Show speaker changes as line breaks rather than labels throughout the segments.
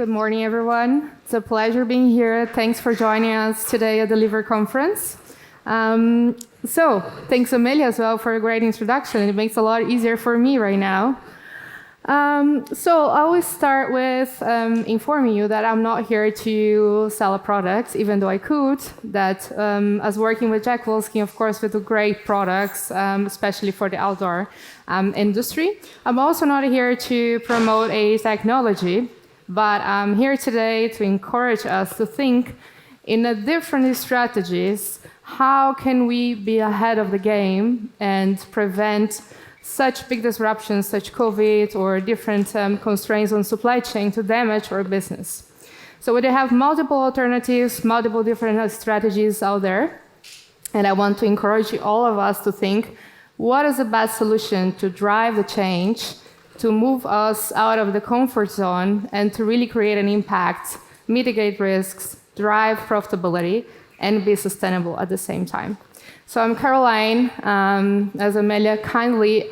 Good morning, everyone. It's a pleasure being here. Thanks for joining us today at the Liver Conference. Thanks, Amelia, as well, for a great introduction. It makes it a lot easier for me right now. I always start with informing you that I'm not here to sell a product, even though I could. That as working with Jack Wolfskin, of course, we do great products, especially for the outdoor industry. I'm also not here to promote a technology, but I'm here today to encourage us to think in a different strategies. How can we be ahead of the game and prevent such big disruptions, such COVID or different constraints on supply chain to damage our business? So we have multiple alternatives, multiple different strategies out there. And I want to encourage all of us to think, what is the best solution to drive the change, to move us out of the comfort zone and to really create an impact, mitigate risks, drive profitability, and be sustainable at the same time. So I'm Caroline. As Amelia kindly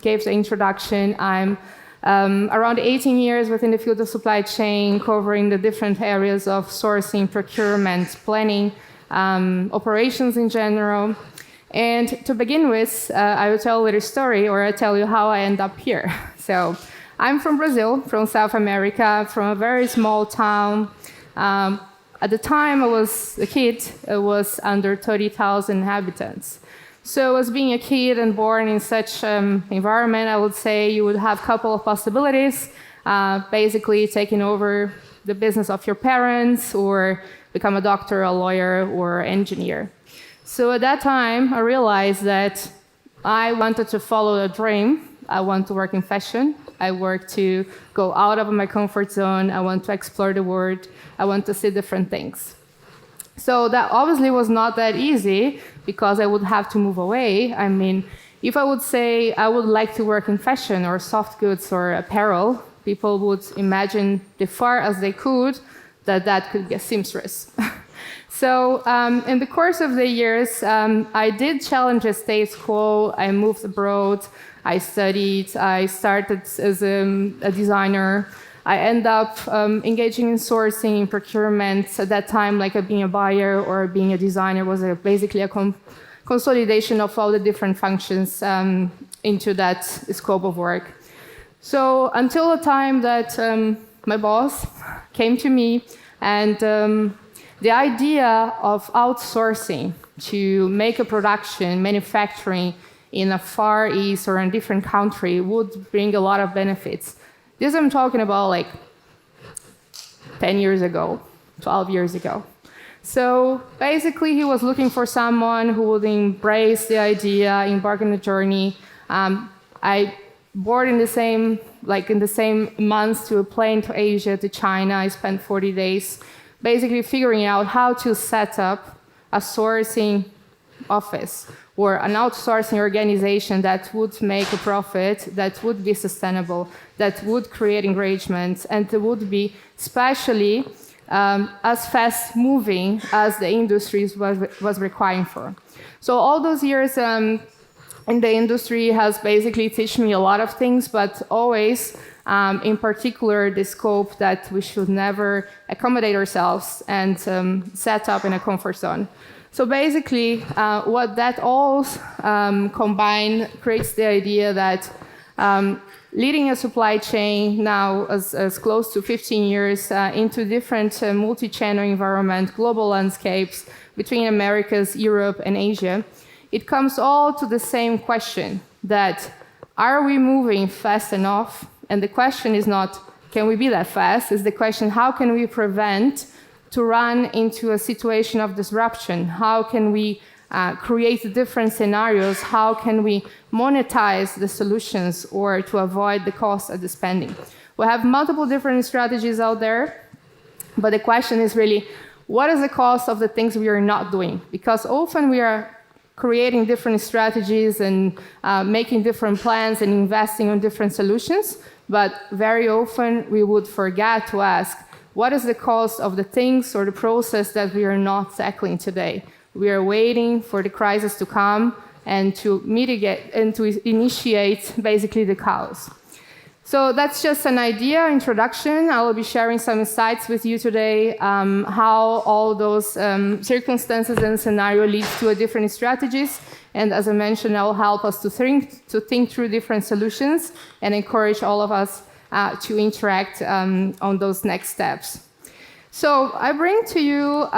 gave the introduction, I'm around 18 years within the field of supply chain, covering the different areas of sourcing, procurement, planning, operations in general. And to begin with, I will tell a little story, or I'll tell you how I end up here. So I'm from Brazil, from South America, from a very small town. At the time I was a kid, it was under 30,000 inhabitants. So as being a kid and born in such environment, I would say you would have a couple of possibilities, basically taking over the business of your parents or become a doctor, a lawyer, or engineer. So at that time, I realized that I wanted to follow a dream. I want to work in fashion. I work to go out of my comfort zone. I want to explore the world. I want to see different things. So that obviously was not that easy because I would have to move away. I mean, if I would say I would like to work in fashion or soft goods or apparel, people would imagine the far as they could that could get seamstress. So in the course of the years, I did challenge the status quo. I moved abroad. I studied. I started as a designer. I ended up engaging in sourcing, in procurement. At that time, like being a buyer or being a designer was basically a consolidation of all the different functions into that scope of work. So until the time that my boss came to me and the idea of outsourcing to make a production, manufacturing in a Far East or in a different country would bring a lot of benefits. This I'm talking about like 10 years ago, 12 years ago. So basically he was looking for someone who would embrace the idea, embark on the journey. I boarded in the same months to a plane to Asia, to China. I spent 40 days basically figuring out how to set up a sourcing office or an outsourcing organization that would make a profit, that would be sustainable, that would create engagement, and that would be especially as fast moving as the industry was requiring for. So all those years in the industry has basically taught me a lot of things, but always in particular the scope that we should never accommodate ourselves and set up in a comfort zone. So basically, what that all combined creates the idea that leading a supply chain now as close to 15 years into different multi-channel environment, global landscapes between Americas, Europe, and Asia, it comes all to the same question that are we moving fast enough? And the question is not, can we be that fast? It's the question, how can we prevent to run into a situation of disruption? How can we create different scenarios? How can we monetize the solutions or to avoid the cost of the spending? We have multiple different strategies out there, but the question is really, what is the cost of the things we are not doing? Because often we are creating different strategies and making different plans and investing on different solutions, but very often we would forget to ask, what is the cost of the things or the process that we are not tackling today? We are waiting for the crisis to come and to mitigate and to initiate basically the chaos. So that's just an idea, introduction. I will be sharing some insights with you today, how all those circumstances and scenario leads to a different strategies. And as I mentioned, that will help us to think through different solutions and encourage all of us to interact on those next steps. So I bring to you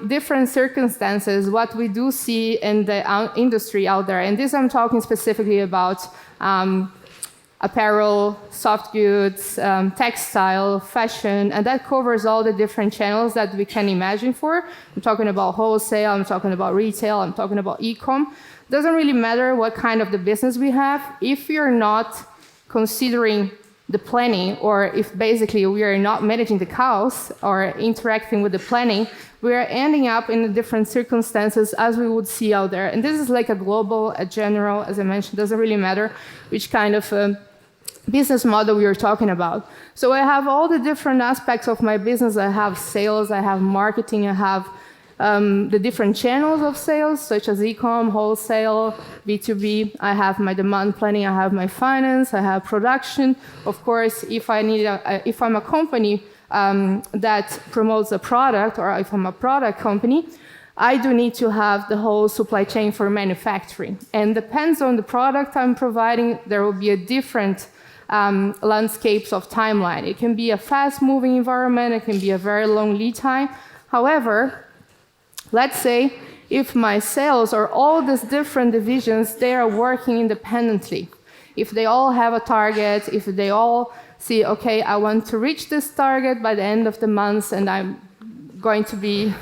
different circumstances, what we do see in the industry out there. And this I'm talking specifically about apparel, soft goods, textile, fashion, and that covers all the different channels that we can imagine for. I'm talking about wholesale, I'm talking about retail, I'm talking about e-com. Doesn't really matter what kind of the business we have. If you're not considering the planning, or if basically we are not managing the cows or interacting with the planning, we are ending up in the different circumstances as we would see out there. And this is like a global, a general, as I mentioned, doesn't really matter which kind of business model we are talking about. So I have all the different aspects of my business. I have sales, I have marketing, I have the different channels of sales, such as e-com, wholesale, B2B. I have my demand planning, I have my finance, I have production. Of course, if I'm a company that promotes a product, or if I'm a product company, I do need to have the whole supply chain for manufacturing. And depends on the product I'm providing, there will be a different landscapes of timeline. It can be a fast-moving environment, it can be a very long lead time. However, let's say if my sales or all these different divisions, they are working independently. If they all have a target, if they all see, okay, I want to reach this target by the end of the month and I'm going to be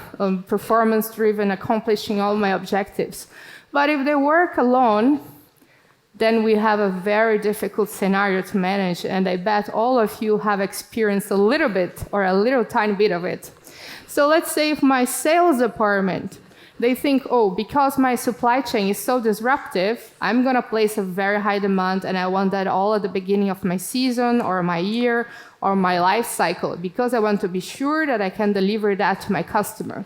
performance-driven, accomplishing all my objectives. But if they work alone, then we have a very difficult scenario to manage, and I bet all of you have experienced a little bit or a little tiny bit of it. So let's say if my sales department, they think, oh, because my supply chain is so disruptive, I'm going to place a very high demand and I want that all at the beginning of my season or my year or my life cycle because I want to be sure that I can deliver that to my customer.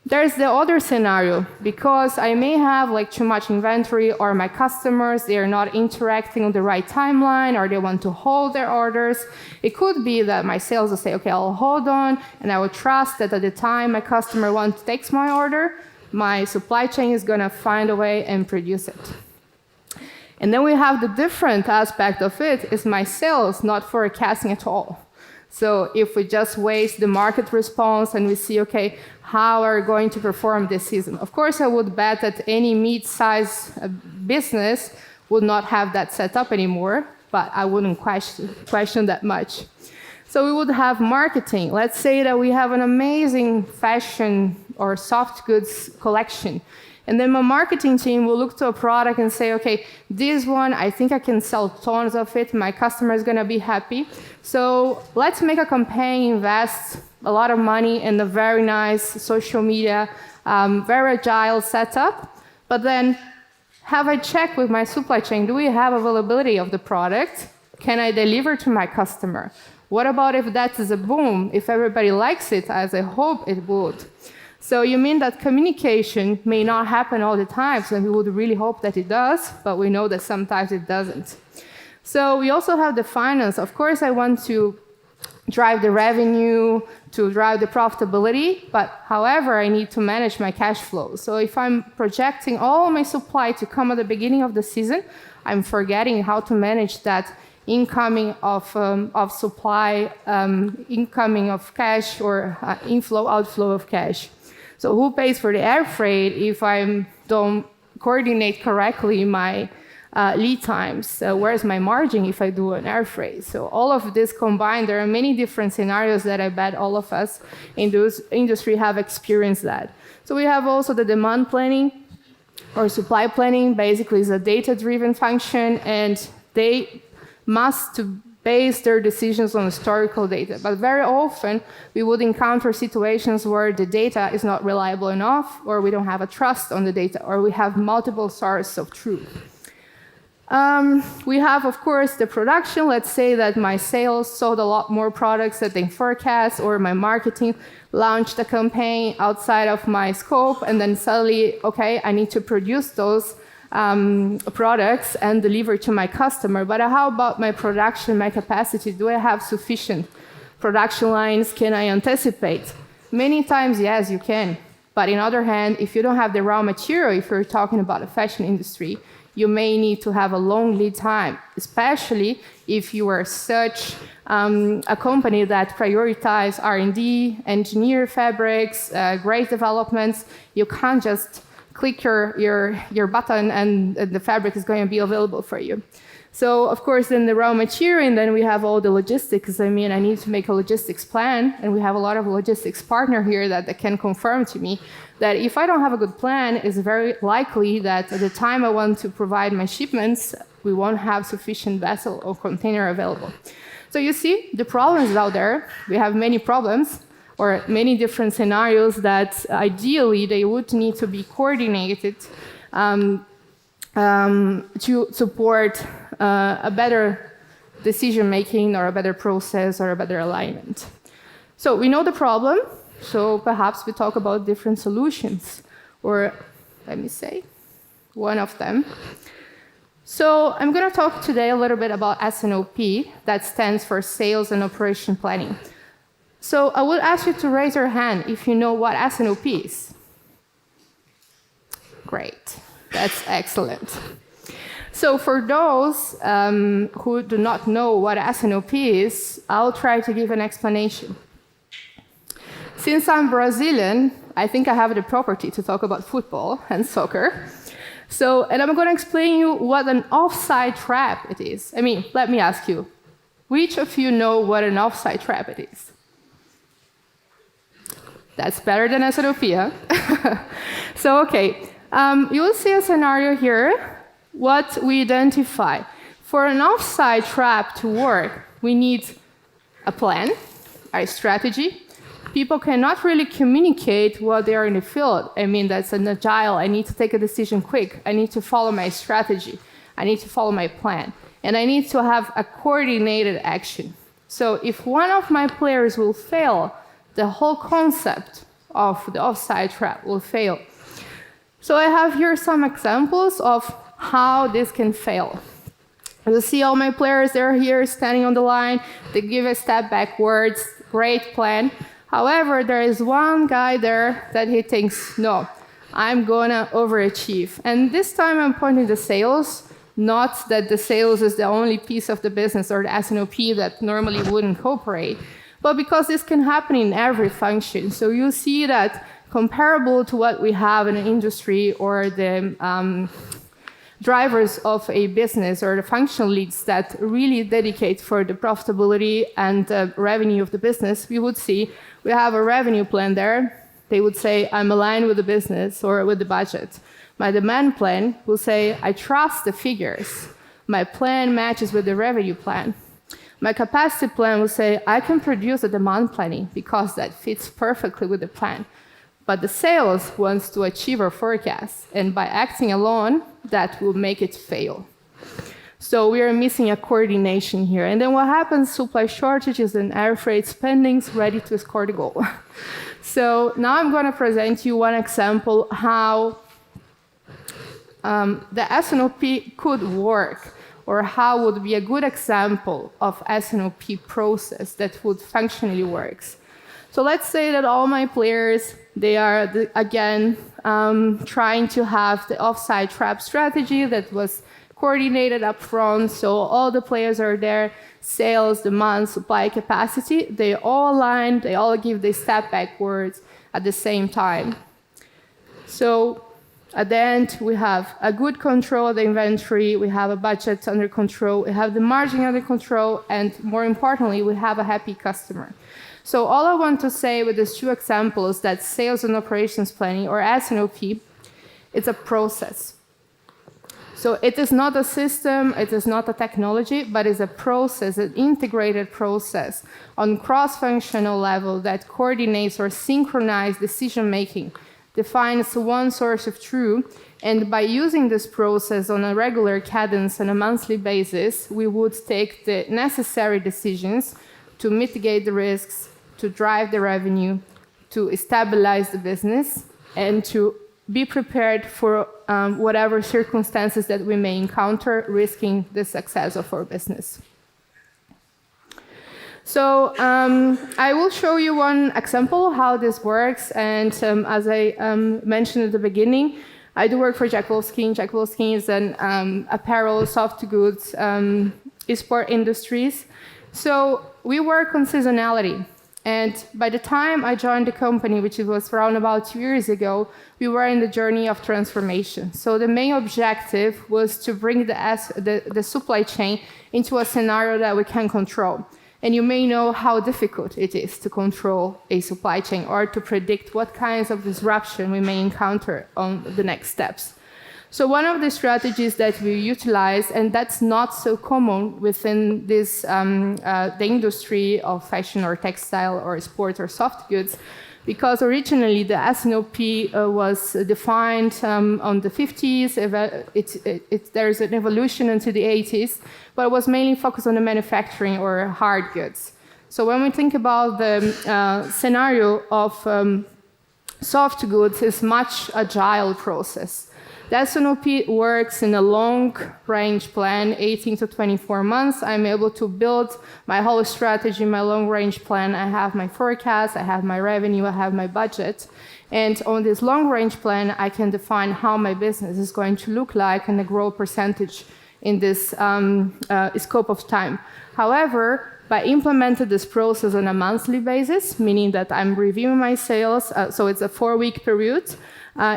There's the other scenario, because I may have like too much inventory or my customers, they are not interacting on the right timeline or they want to hold their orders. It could be that my sales will say, okay, I'll hold on and I will trust that at the time my customer wants to take my order, my supply chain is going to find a way and produce it. And then we have the different aspect of it is my sales not forecasting at all. So if we just waste the market response and we see, okay, how are we going to perform this season? Of course, I would bet that any mid-size business would not have that set up anymore, but I wouldn't question that much. So we would have marketing. Let's say that we have an amazing fashion or soft goods collection. And then my marketing team will look to a product and say, okay, this one, I think I can sell tons of it. My customer is going to be happy. So let's make a campaign, invest a lot of money in a very nice social media, very agile setup. But then have I checked with my supply chain? Do we have availability of the product? Can I deliver to my customer? What about if that is a boom? If everybody likes it, as I hope it would. So you mean that communication may not happen all the time, so we would really hope that it does, but we know that sometimes it doesn't. So we also have the finance. Of course, I want to drive the revenue, to drive the profitability, but however, I need to manage my cash flow. So if I'm projecting all my supply to come at the beginning of the season, I'm forgetting how to manage that incoming of supply, incoming of cash, or inflow, outflow of cash. So who pays for the air freight if I don't coordinate correctly my lead times? Where's my margin if I do an air freight? So all of this combined, there are many different scenarios that I bet all of us in this industry have experienced that. So we have also the demand planning or supply planning. Basically is a data-driven function, and they must base their decisions on historical data. But very often, we would encounter situations where the data is not reliable enough, or we don't have a trust on the data, or we have multiple sources of truth. We have, of course, the production. Let's say that my sales sold a lot more products than they forecast, or my marketing launched a campaign outside of my scope, and then suddenly, okay, I need to produce those products and deliver to my customer, but how about my production, my capacity? Do I have sufficient production lines? Can I anticipate? Many times, yes, you can. But on the other hand, if you don't have the raw material, if you're talking about the fashion industry, you may need to have a long lead time, especially if you are such a company that prioritizes R&D, engineer fabrics, great developments. You can't just click your button and the fabric is going to be available for you. So, of course, then the raw material, and then we have all the logistics. I mean, I need to make a logistics plan, and we have a lot of logistics partner here that can confirm to me that if I don't have a good plan, it's very likely that at the time I want to provide my shipments, we won't have sufficient vessel or container available. So you see, the problems out there, we have many problems, or many different scenarios that ideally they would need to be coordinated to support a better decision-making or a better process or a better alignment. So we know the problem, so perhaps we talk about different solutions, or let me say, one of them. So I'm going to talk today a little bit about S&OP, that stands for Sales and Operation Planning. So I would ask you to raise your hand if you know what S&OP is. Great, that's excellent. So for those who do not know what S&OP is, I'll try to give an explanation. Since I'm Brazilian, I think I have the property to talk about football and soccer. So, and I'm going to explain you what an offside trap it is. I mean, let me ask you, which of you know what an offside trap it is? That's better than S&OP, huh? So, okay, you will see a scenario here. What we identify. For an offside trap to work, we need a plan, a strategy. People cannot really communicate while they are in the field. I mean, that's an agile. I need to take a decision quick. I need to follow my strategy. I need to follow my plan. And I need to have a coordinated action. So if one of my players will fail, the whole concept of the offside trap will fail. So I have here some examples of how this can fail. You see all my players, they're here standing on the line, they give a step backwards, great plan. However, there is one guy there that he thinks, no, I'm gonna overachieve. And this time I'm pointing to sales, not that the sales is the only piece of the business or the S&OP that normally wouldn't cooperate, but because this can happen in every function. So you see that comparable to what we have in the industry or the drivers of a business or the functional leads that really dedicate for the profitability and the revenue of the business, we would see we have a revenue plan there. They would say, I'm aligned with the business or with the budget. My demand plan will say, I trust the figures. My plan matches with the revenue plan. My capacity plan will say, I can produce a demand planning because that fits perfectly with the plan. But the sales wants to achieve our forecast, and by acting alone, that will make it fail. So we are missing a coordination here. And then what happens? Supply shortages and air freight spendings ready to score the goal. So now I'm going to present you one example how the S&OP could work, or how would be a good example of S&OP process that would functionally works. So let's say that all my players, they are, again, trying to have the offside trap strategy that was coordinated up front. So all the players are there, sales, demand, supply, capacity. They all align, they all give the step backwards at the same time. So at the end, we have a good control of the inventory, we have a budget under control, we have the margin under control, and more importantly, we have a happy customer. So all I want to say with these two examples, that sales and operations planning, or S&OP, it's a process. So it is not a system, it is not a technology, but it's a process, an integrated process on cross-functional level that coordinates or synchronizes decision-making, defines one source of truth, and by using this process on a regular cadence on a monthly basis, we would take the necessary decisions to mitigate the risks, to drive the revenue, to stabilize the business, and to be prepared for whatever circumstances that we may encounter, risking the success of our business. So I will show you one example how this works. And as I mentioned at the beginning, I do work for Wolfskin. Wolfskin is an apparel, soft goods, sport industries. So we work on seasonality. And by the time I joined the company, which was around about 2 years ago, we were in the journey of transformation. So the main objective was to bring the supply chain into a scenario that we can control. And you may know how difficult it is to control a supply chain or to predict what kinds of disruption we may encounter on the next steps. So one of the strategies that we utilize, and that's not so common within this the industry of fashion or textile or sport or soft goods, because originally the S&OP was defined on the 50s. There's an evolution into the 80s, but it was mainly focused on the manufacturing or hard goods. So when we think about the scenario of soft goods, it's much agile process. The S&OP works in a long-range plan, 18 to 24 months. I'm able to build my whole strategy, my long-range plan. I have my forecast, I have my revenue, I have my budget. And on this long-range plan, I can define how my business is going to look like and the growth percentage in this scope of time. However, by implementing this process on a monthly basis, meaning that I'm reviewing my sales, so it's a 4-week period.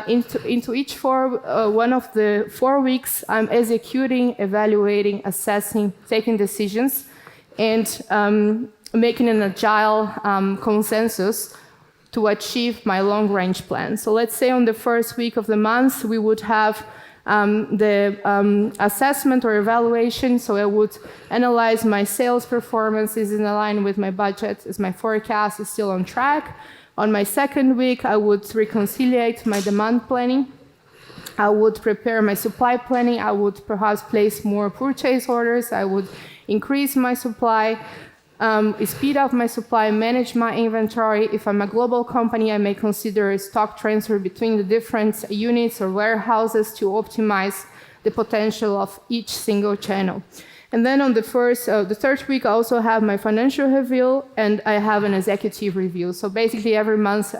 Into each one of the 4 weeks, I'm executing, evaluating, assessing, taking decisions, and making an agile consensus to achieve my long-range plan. So let's say on the first week of the month, we would have the assessment or evaluation. So I would analyze my sales performance. Is in line with my budget? Is my forecast is still on track? On my second week, I would reconciliate my demand planning. I would prepare my supply planning. I would perhaps place more purchase orders. I would increase my supply, speed up my supply, manage my inventory. If I'm a global company, I may consider a stock transfer between the different units or warehouses to optimize the potential of each single channel. And then on the third week, I also have my financial review and I have an executive review. So basically every month,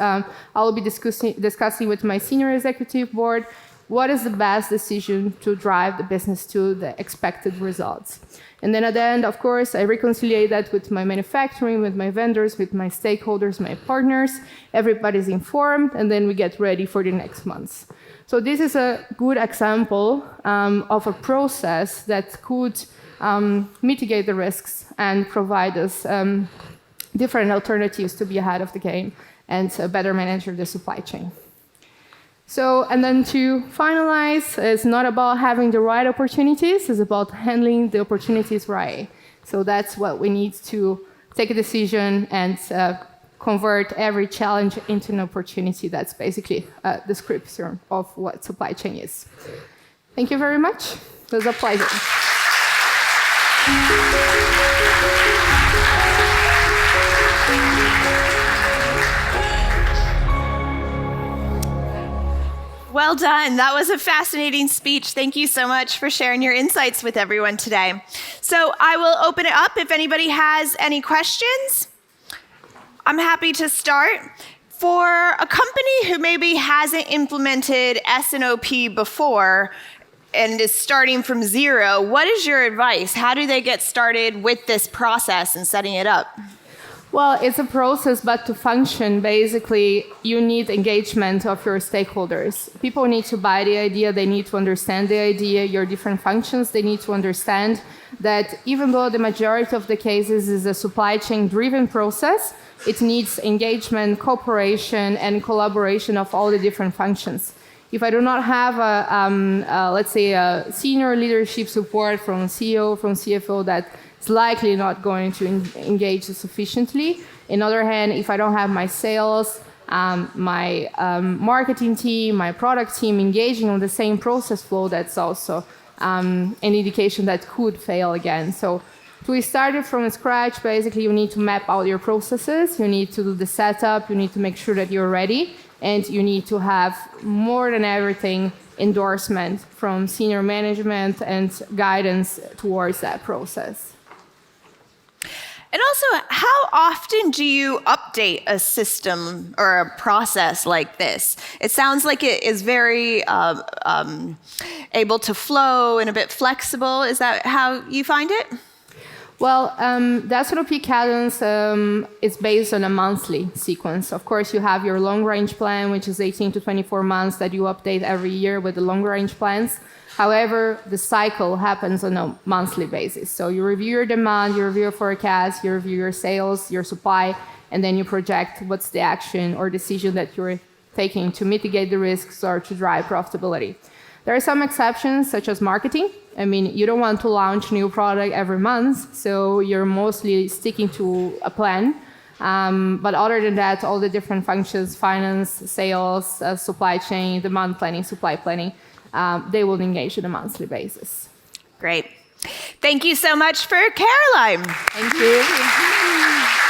I'll be discussing with my senior executive board what is the best decision to drive the business to the expected results. And then at the end, of course, I reconcile that with my manufacturing, with my vendors, with my stakeholders, my partners. Everybody's informed, and then we get ready for the next months. So this is a good example of a process that could mitigate the risks and provide us different alternatives to be ahead of the game and better manage the supply chain. So, and then to finalize, it's not about having the right opportunities, it's about handling the opportunities right. So that's what we need to take a decision and convert every challenge into an opportunity. That's basically a description of what supply chain is. Thank you very much. It was a pleasure.
Well done. That was a fascinating speech. Thank you so much for sharing your insights with everyone today. So I will open it up if anybody has any questions. I'm happy to start. For a company who maybe hasn't implemented S&OP before and is starting from zero, what is your advice? How do they get started with this process and setting it up?
Well, it's a process, but to function, basically, you need engagement of your stakeholders. People need to buy the idea, they need to understand the idea, your different functions, they need to understand that even though the majority of the cases is a supply chain driven process, it needs engagement, cooperation, and collaboration of all the different functions. If I do not have let's say, a senior leadership support from CEO, from CFO, that is likely not going to engage sufficiently. On the other hand, if I don't have my sales, my marketing team, my product team engaging on the same process flow, that's also an indication that could fail again. So to start it from scratch, basically you need to map out your processes, you need to do the setup, you need to make sure that you're ready. and you need to have more than everything endorsement from senior management and guidance towards that process.
And also, how often do you update a system or a process like this? It sounds like it is very able to flow and a bit flexible. Is that how you find it?
Well, the S&OP cadence is based on a monthly sequence. Of course, you have your long-range plan, which is 18 to 24 months that you update every year with the long-range plans. However, the cycle happens on a monthly basis. So you review your demand, you review your forecast, you review your sales, your supply, and then you project what's the action or decision that you're taking to mitigate the risks or to drive profitability. There are some exceptions, such as marketing. I mean, you don't want to launch new product every month, so you're mostly sticking to a plan. But other than that, all the different functions, finance, sales, supply chain, demand planning, supply planning, they will engage on a monthly basis.
Great. Thank you so much for Caroline.
Thank you.